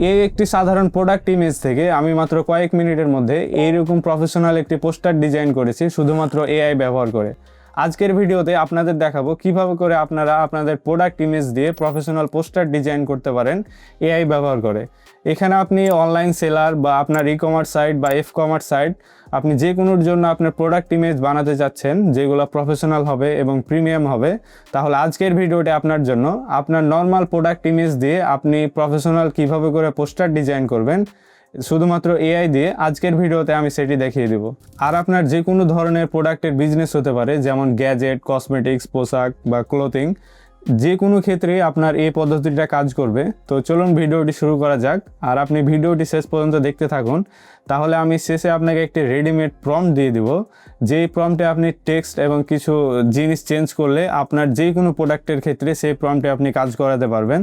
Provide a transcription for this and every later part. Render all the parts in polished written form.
এই একটি সাধারণ প্রোডাক্ট ইমেজ থেকে আমি মাত্র কয়েক মিনিটের মধ্যে এইরকম প্রফেশনাল একটি পোস্টার ডিজাইন করেছি শুধুমাত্র এআই ব্যবহার করে। আজকের ভিডিওতে আপনাদের দেখাবো কিভাবে করে আপনারা আপনাদের প্রোডাক্ট ইমেজ দিয়ে প্রফেশনাল পোস্টার ডিজাইন করতে পারেন এআই ব্যবহার করে। এখানে আপনি অনলাইন সেলার বা আপনার ই কমার্স সাইট বা এফ কমার্স সাইট, আপনি যে কোনোর জন্য আপনার প্রোডাক্ট ইমেজ বানাতে চাচ্ছেন যেগুলো প্রফেশনাল হবে এবং প্রিমিয়াম হবে, তাহলে আজকের ভিডিওটি আপনার জন্য। আপনার নর্মাল প্রোডাক্ট ইমেজ দিয়ে আপনি প্রফেশনাল কিভাবে করে পোস্টার ডিজাইন করবেন শুধুমাত্র এআই দিয়ে, আজকের ভিডিওতে আমি সেটি দেখিয়ে দেব। আর আপনার যে কোনো ধরনের প্রোডাক্টের বিজনেস হতে পারে, যেমন গ্যাজেট, কসমেটিক্স, পোশাক বা ক্লোথিং, যে কোনো ক্ষেত্রে আপনার এই পদ্ধতিটা কাজ করবে। তো চলুন ভিডিওটি শুরু করা যাক। আর আপনি ভিডিওটি শেষ পর্যন্ত দেখতে থাকুন, তাহলে আমি শেষে আপনাকে একটি রেডিমেড প্রম্পট দিয়ে দিব, যেই প্রম্পটে আপনি টেক্সট এবং কিছু জিনিস চেঞ্জ করলে আপনার যে কোনো প্রোডাক্টের ক্ষেত্রে সেই প্রম্পটে আপনি কাজ করাতে পারবেন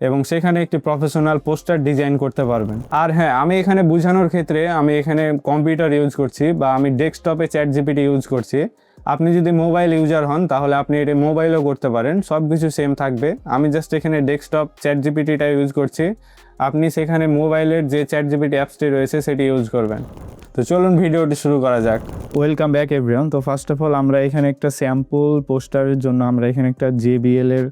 এবং সেখানে একটি প্রফেশনাল পোস্টার ডিজাইন করতে পারবেন। আর হ্যাঁ, আমি এখানে বোঝানোর ক্ষেত্রে আমি এখানে কম্পিউটার ইউজ করছি বা আমি ডেস্কটপে চ্যাটজিপিটি ইউজ করছি। আপনি যদি মোবাইল ইউজার হন তাহলে আপনি এটা মোবাইলও করতে পারেন, সব কিছু সেম থাকবে। আমি জাস্ট এখানে ডেস্কটপ চ্যাটজিপিটিটা ইউজ করছি, আপনি সেখানে মোবাইলের যে চ্যাটজিপিটি অ্যাপসটি রয়েছে সেটি ইউজ করবেন। তো চলুন ভিডিওটি শুরু করা যাক। Welcome back everyone. তো ফার্স্ট অফ অল আমরা এখানে একটা স্যাম্পল পোস্টারের জন্য আমরা এখানে একটা JBL এর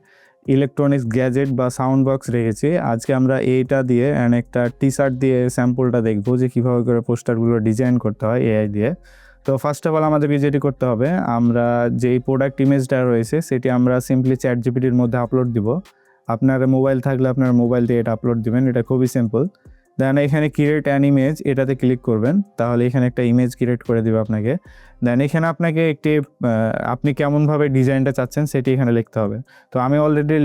ইলেকট্রনিক্স গ্যাজেট বা সাউন্ড বক্স রেখেছি। আজকে আমরা এইটা দিয়ে একটা টি-শার্ট দিয়ে স্যাম্পলটা দেখবো যে কীভাবে করে পোস্টারগুলো ডিজাইন করতে হয় এআই দিয়ে। তো ফার্স্ট অফ অল আমাদেরকে যেটি করতে হবে, আমরা যেই প্রোডাক্ট ইমেজটা রয়েছে সেটি আমরা সিম্পলি চ্যাটজিপিটির মধ্যে আপলোড দিব। আপনার মোবাইল থাকলে আপনার মোবাইল দিয়ে এটা আপলোড দিবেন, এটা খুবই সিম্পল। দেন এখানে ক্রিয়েট অ্যান ইমেজ, এটাতে ক্লিক করবেন, তাহলে এখানে একটা ইমেজ ক্রিয়েট করে দেবে আপনাকে। দেন এখানে আপনাকে একটি আপনি কেমনভাবে ডিজাইনটা চাচ্ছেন সেটি এখানে লিখতে হবে। তো আমি অলরেডি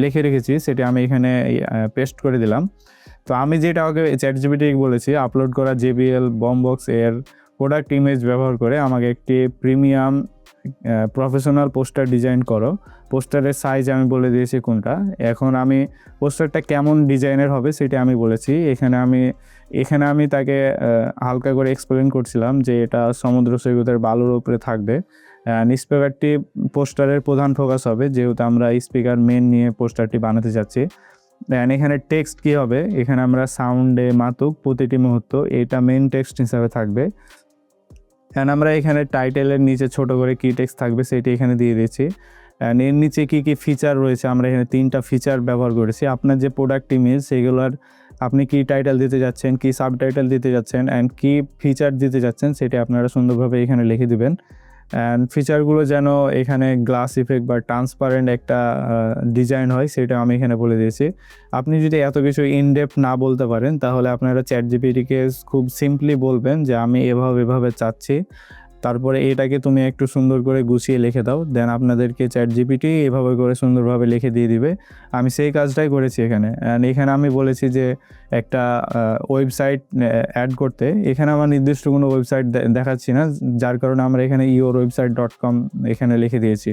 লিখে রেখেছি, সেটি আমি এখানে পেস্ট করে দিলাম। তো আমি যেটা আগে চ্যাটজিপিটি বলেছি আপলোড করা JBL বক্স এর প্রোডাক্ট ইমেজ ব্যবহার করে আমাকে একটি প্রিমিয়াম প্রফেশনাল পোস্টার ডিজাইন করো। পোস্টারের সাইজ আমি বলে দিয়েছি কোনটা। এখন আমি পোস্টারটা কেমন ডিজাইনের হবে সেটা আমি বলেছি। এখানে আমি তাকে হালকা করে এক্সপ্লেন করছিলাম যে এটা সমুদ্র সৈকতের বালুর উপরে থাকবে। স্পিকারটি পোস্টারের প্রধান ফোকাস হবে, যেহেতু আমরা স্পিকার মেন নিয়ে পোস্টারটি বানাতে চাচ্ছি। এখানে টেক্সট কী হবে, এখানে আমরা সাউন্ডে মাতুক প্রতিটি মুহূর্ত, এটা মেন টেক্সট হিসাবে থাকবে। অ্যান্ড আমরা এখানে টাইটেলের নিচে ছোট করে কী টেক্সট থাকবে সেটি এখানে দিয়ে দিয়েছি। অ্যান্ড এর নিচে কী কী ফিচার রয়েছে, আমরা এখানে 3টা ফিচার ব্যবহার করেছি। আপনার যে প্রোডাক্ট ইমেজ সেগুলোর আপনি কী টাইটেল দিতে যাচ্ছেন, কী সাবটাইটেল দিতে যাচ্ছেন অ্যান্ড কী ফিচার দিতে যাচ্ছেন সেটি আপনারা সুন্দরভাবে এখানে লিখে দিবেন। অ্যান্ড ফিচারগুলো যেন এখানে গ্লাস ইফেক্ট বা ট্রান্সপারেন্ট একটা ডিজাইন হয় সেটা আমি এখানে বলে দিয়েছি। আপনি যদি এত কিছু ইনডেপথ না বলতে পারেন তাহলে আপনারা চ্যাটজিপিটিকে খুব সিম্পলি বলবেন যে আমি এভাবে চাচ্ছি, তারপরে এটাকে তুমি একটু সুন্দর করে গুছিয়ে লিখে দাও। দেন আপনাদেরকে চ্যাটজিপিটি এভাবে করে সুন্দরভাবে লিখে দিয়ে দিবে। আমি সেই কাজটাই করেছি এখানে। অ্যান্ড এখানে আমি বলেছি যে একটা ওয়েবসাইট অ্যাড করতে। এখানে আমার নির্দিষ্ট কোনো ওয়েবসাইট দেখাচ্ছি না, যার কারণে আমরা এখানে yourwebsite.com এখানে লিখে দিয়েছি।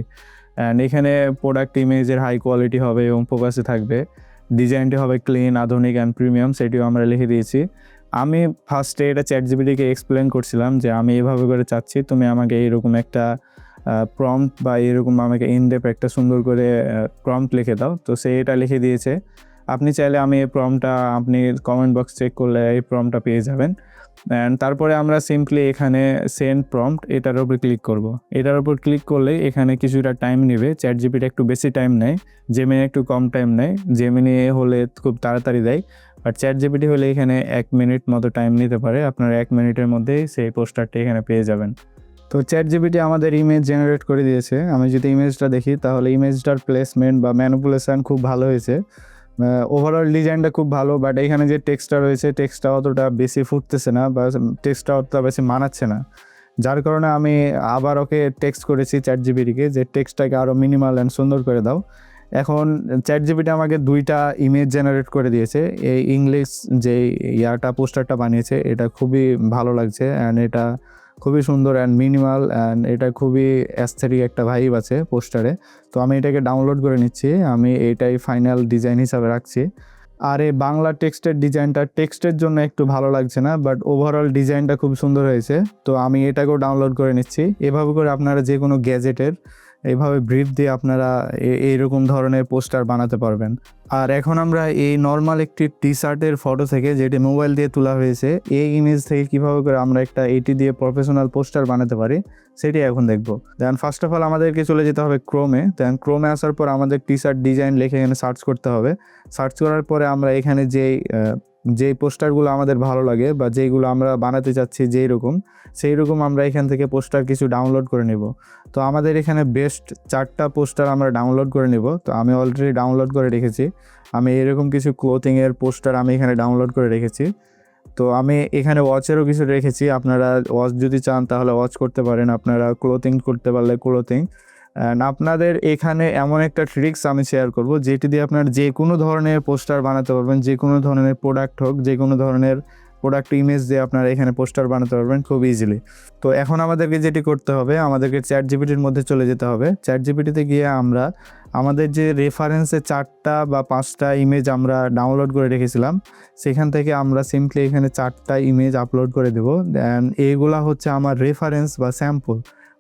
অ্যান্ড এখানে প্রোডাক্ট ইমেজের হাই কোয়ালিটি হবে এবং ফোকাসে থাকবে, ডিজাইনটি হবে ক্লিন, আধুনিক অ্যান্ড প্রিমিয়াম, সেটিও আমরা লিখে দিয়েছি। আমি ফার্স্টে এটা চ্যাটজিপিটিকে এক্সপ্লেন করছিলাম যে আমি এভাবে করে চাচ্ছি, তুমি আমাকে এইরকম একটা প্রম্পট বা এরকম আমাকে ইনডেপথ একটা সুন্দর করে প্রম্পট লিখে দাও। তো সে এটা লিখে দিয়েছে। আপনি চাইলে আমি এই প্রম্পটটা আপনি কমেন্ট বক্স চেক করলে এই প্রম্পটটা পেয়ে যাবেন। অ্যান্ড তারপরে আমরা সিম্পলি এখানে সেন্ড প্রম্পট এটার উপর ক্লিক করব। এটার উপর ক্লিক করলে এখানে কিছুটা টাইম নেবে। চ্যাটজিপিটি একটু বেশি টাইম নেয়, জেমিনি একটু কম টাইম নেয়। জেমিনি হলে খুব তাড়াতাড়ি দেয়, আর চ্যাটজিপিটি হলে এখানে 1 মিনিট মতো টাইম নিতে পারে। আপনারা 1 মিনিটের মধ্যেই সেই পোস্টারটি এখানে পেয়ে যাবেন। তো চ্যাটজিপিটি আমাদের ইমেজ জেনারেট করে দিয়েছে। আমি যদি ইমেজটা দেখি তাহলে ইমেজটার প্লেসমেন্ট বা ম্যানিপুলেশন খুব ভালো হয়েছে। ওভারঅল ডিজাইনটা খুব ভালো, বাট এখানে যে টেক্সটটা রয়েছে টেক্সটটা অতটা বেশি ফুটতেছে না বা টেক্সটটা অতটা বেশি মানাচ্ছে না, যার কারণে আমি আবার ওকে টেক্সট করেছি চ্যাটজিপিটিকে যে টেক্সটটাকে আরও মিনিমাল অ্যান্ড সুন্দর করে দাও। এখন চ্যাটজিপিটি আমাকে 2টা ইমেজ জেনারেট করে দিয়েছে। এই ইংলিশ যে পোস্টারটা বানিয়েছে এটা খুবই ভালো লাগছে অ্যান্ড এটা খুবই সুন্দর অ্যান্ড মিনিমাল অ্যান্ড এটা খুবই অ্যাস্থেটিক একটা ভাইব আছে পোস্টারে। তো আমি এটাকে ডাউনলোড করে নিচ্ছি, আমি এটাই ফাইনাল ডিজাইন হিসাবে রাখছি। আর এই বাংলা টেক্সটের ডিজাইনটা টেক্সটের জন্য একটু ভালো লাগছে না, বাট ওভারঅল ডিজাইনটা খুব সুন্দর হয়েছে। তো আমি এটাকেও ডাউনলোড করে নিচ্ছি। এভাবে করে আপনারা যে কোনো গ্যাজেটের এইভাবে ব্রিফ দিয়ে আপনারা এইরকম ধরনের পোস্টার বানাতে পারবেন। আর এখন আমরা এই নর্মাল একটি টি শার্টের ফটো থেকে, যেটি মোবাইল দিয়ে তোলা হয়েছে, এই ইমেজ থেকে কীভাবে করে আমরা একটা এটি দিয়ে প্রফেশনাল পোস্টার বানাতে পারি সেটি এখন দেখব। দেন ফার্স্ট অফ অল আমাদেরকে চলে যেতে হবে ক্রোমে। দেন ক্রোমে আসার পর আমাদের টি শার্ট ডিজাইন লিখে এখানে সার্চ করতে হবে। সার্চ করার পরে আমরা এখানে যেই পোস্টারগুলো আমাদের ভালো লাগে বা যেইগুলো আমরা বানাতে চাচ্ছি সেই রকম আমরা এখান থেকে পোস্টার কিছু ডাউনলোড করে নেব। তো আমাদের এখানে বেস্ট 4টা পোস্টার আমরা ডাউনলোড করে নেব। তো আমি অলরেডি ডাউনলোড করে রেখেছি। আমি এরকম কিছু ক্লোথিংয়ের পোস্টার আমি এখানে ডাউনলোড করে রেখেছি। তো আমি এখানে ওয়াচেরও কিছু রেখেছি, আপনারা ওয়াচ যদি চান তাহলে ওয়াচ করতে পারেন, আপনারা ক্লোথিং করতে পারলে ক্লোথিং। অ্যান্ড আপনাদের এখানে এমন একটা ট্রিক্স আমি শেয়ার করব যেটি দিয়ে আপনার যে কোনো ধরনের পোস্টার বানাতে পারবেন, যে কোনো ধরনের প্রোডাক্ট হোক, যে কোনো ধরনের প্রোডাক্ট ইমেজ দিয়ে আপনারা এখানে পোস্টার বানাতে পারবেন খুব ইজিলি। তো এখন আমাদেরকে যেটি করতে হবে, আমাদেরকে চ্যাট জিপিটির মধ্যে চলে যেতে হবে। চ্যাট জিপিটিতে গিয়ে আমরা আমাদের যে রেফারেন্সে 4টা বা 5টা ইমেজ আমরা ডাউনলোড করে রেখেছিলাম, সেখান থেকে আমরা সিম্পলি এখানে 4টা ইমেজ আপলোড করে দেব। দেন এইগুলা হচ্ছে আমার রেফারেন্স বা স্যাম্পল।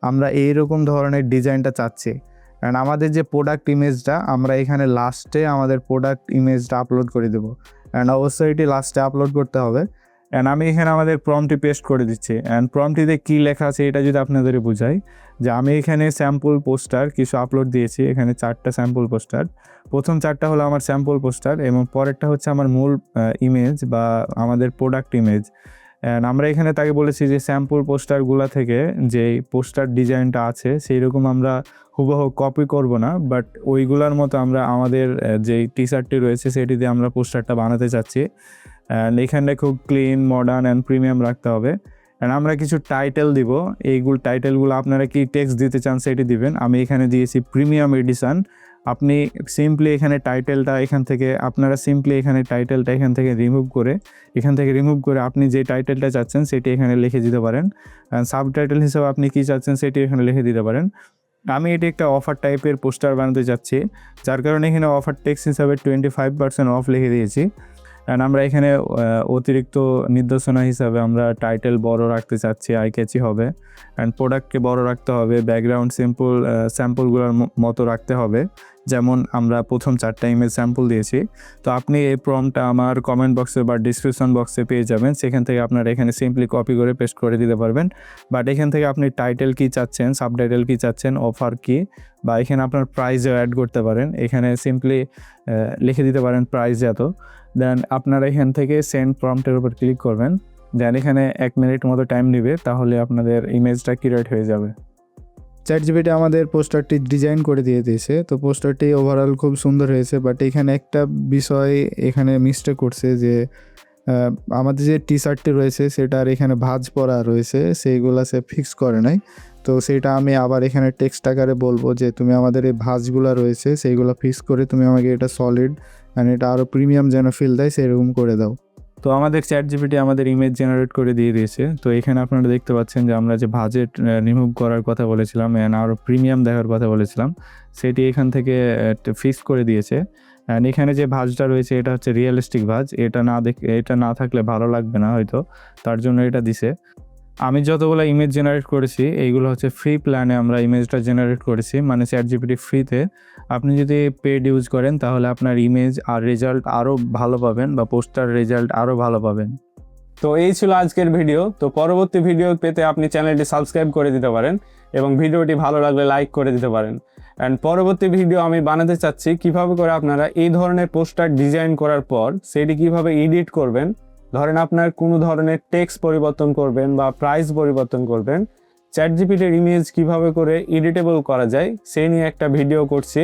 আমরা এইরকম ধরনের ডিজাইনটা চাচ্ছি। কারণ আমাদের যে প্রোডাক্ট ইমেজটা, আমরা এখানে লাস্টে আমাদের প্রোডাক্ট ইমেজটা আপলোড করে দেবো। অ্যান্ড অবশ্যই এটি লাস্টে আপলোড করতে হবে। অ্যান্ড আমি এখানে আমাদের প্রম্পটটি পেস্ট করে দিচ্ছি। অ্যান্ড প্রম্পটিতে কী লেখা আছে এটা যদি আপনাদের বুঝাই, যে আমি এখানে স্যাম্পল পোস্টার কিছু আপলোড দিয়েছি। এখানে 4টা স্যাম্পল পোস্টার। প্রথম 4টা হলো আমার স্যাম্পল পোস্টার এবং পরেরটা হচ্ছে আমার মূল ইমেজ বা আমাদের প্রোডাক্ট ইমেজ। অ্যান্ড আমরা এখানে তাকে বলেছি যে স্যাম্পল পোস্টারগুলো থেকে যেই পোস্টার ডিজাইনটা আছে সেই রকম আমরা হুবহু কপি করব না, বাট ওইগুলোর মতো আমরা আমাদের যেই টি শার্টটি রয়েছে সেটি দিয়ে আমরা পোস্টারটা বানাতে চাচ্ছি। অ্যান্ড এখানটা খুব ক্লিন, মডার্ন অ্যান্ড প্রিমিয়াম রাখতে হবে। অ্যান্ড আমরা কিছু টাইটেল দিব। টাইটেলগুলো আপনারা কি টেক্সট দিতে চান সেটি দিবেন। আমি এখানে দিয়েছি প্রিমিয়াম এডিশন। আপনি সিম্পলি এখানে টাইটেলটা এখান থেকে রিমুভ করে আপনি যে টাইটেলটা চাচ্ছেন সেটি এখানে লিখে দিতে পারেন। সাবটাইটেল হিসেবে আপনি কী চাচ্ছেন সেটি এখানে লিখে দিতে পারেন। আমি এটি একটা অফার টাইপের পোস্টার বানাতে চাচ্ছি, যার কারণে এখানে অফার টেক্সট হিসাবে 25% অফ লিখে দিয়েছি। অ্যান্ড আমরা এখানে অতিরিক্ত নির্দেশনা হিসাবে আমরা টাইটেল বড় রাখতে চাচ্ছি, আই ক্যাচি হবে। অ্যান্ড প্রোডাক্টকে বড় রাখতে হবে, ব্যাকগ্রাউন্ড স্যাম্পলগুলোর মতো রাখতে হবে, যেমন আমরা প্রথম 4টা ইমেজ স্যাম্পল দিয়েছি। তো আপনি এই প্রম্পটটা আমার কমেন্ট বক্সে বা ডিসক্রিপশন বক্সে পেয়ে যাবেন। সেখান থেকে আপনারা এখানে সিম্পলি কপি করে পেস্ট করে দিতে পারবেন। বাট এখান থেকে আপনি টাইটেল কী চাচ্ছেন, সাবটাইটেল কী চাচ্ছেন, অফার কী, বা এখানে আপনার প্রাইসও অ্যাড করতে পারেন। এখানে সিম্পলি লিখে দিতে পারেন প্রাইস এত। দেন আপনারা এখান থেকে সেন্ড প্রম্পটের উপর ক্লিক করবেন। দেন এখানে 1 মিনিট মতো টাইম নেবে, তাহলে আপনাদের ইমেজটা ক্রিয়েট হয়ে যাবে। চ্যাট জিপিটি আমাদের পোস্টারটি ডিজাইন করে দিয়েছে। তো পোস্টারটি ওভারঅল খুব সুন্দর হয়েছে, বাট এখানে একটা বিষয় এখানে মিস্টেক করছে যে আমাদের যে টি শার্টটি রয়েছে সেটার এখানে ভাঁজ পরা রয়েছে, সেইগুলো সে ফিক্স করে নাই। তো সেটা আমি আবার এখানে টেক্সট আকারে বলবো যে তুমি আমাদের এই ভাঁজগুলো রয়েছে সেইগুলো ফিক্স করে তুমি আমাকে এটা সলিড অ্যান্ড এটা আরও প্রিমিয়াম যেন ফিল দেয় সেরকম করে দাও। তো আমাদের চ্যাট জিপিটি আমাদের ইমেজ জেনারেট করে দিয়ে দিয়েছে। তো এখানে আপনারা দেখতে পাচ্ছেন যে আমরা যে বাজেট রিমুভ করার কথা বলেছিলাম অ্যান্ড আরও প্রিমিয়াম দেখার কথা বলেছিলাম, সেটি এখান থেকে ফিক্স করে দিয়েছে। অ্যান্ড এখানে যে ভাঁজটা রয়েছে এটা হচ্ছে রিয়েলিস্টিক ভাঁজ। এটা না থাকলে ভালো লাগবে না হয়তো, তার জন্য এটা দিছে। আমি যতগুলো ইমেজ জেনারেট করেছি এইগুলো হচ্ছে ফ্রি প্ল্যানে আমরা ইমেজটা জেনারেট করেছি, মানে চ্যাট জিপিটি ফ্রিতে। আপনি যদি পেড ইউজ করেন তাহলে আপনার ইমেজ আর রেজাল্ট আরও ভালো পাবেন বা পোস্টার রেজাল্ট আরও ভালো পাবেন। তো এই ছিল আজকের ভিডিও। তো পরবর্তী ভিডিও পেতে আপনি চ্যানেলটি সাবস্ক্রাইব করে দিতে পারেন এবং ভিডিওটি ভালো লাগলে লাইক করে দিতে পারেন। অ্যান্ড পরবর্তী ভিডিও আমি বানাতে চাচ্ছি কিভাবে করে আপনারা এই ধরনের পোস্টার ডিজাইন করার পর সেটি কিভাবে এডিট করবেন। ধরেন আপনার কোনো ধরনের টেক্সট পরিবর্তন করবেন বা প্রাইস পরিবর্তন করবেন, চ্যাট জিপিটির ইমেজ কিভাবে করে এডিটেবল করা যায় সেই নিয়ে একটা ভিডিও করছি।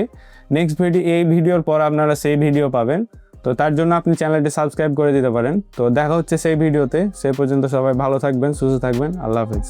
নেক্সট এই ভিডিওর পর আপনারা সেই ভিডিও পাবেন। তো তার জন্য আপনি চ্যানেলটি সাবস্ক্রাইব করে দিতে পারেন। তো দেখা হচ্ছে সেই ভিডিওতে। সেই পর্যন্ত সবাই ভালো থাকবেন, সুস্থ থাকবেন। আল্লাহ হাফেজ।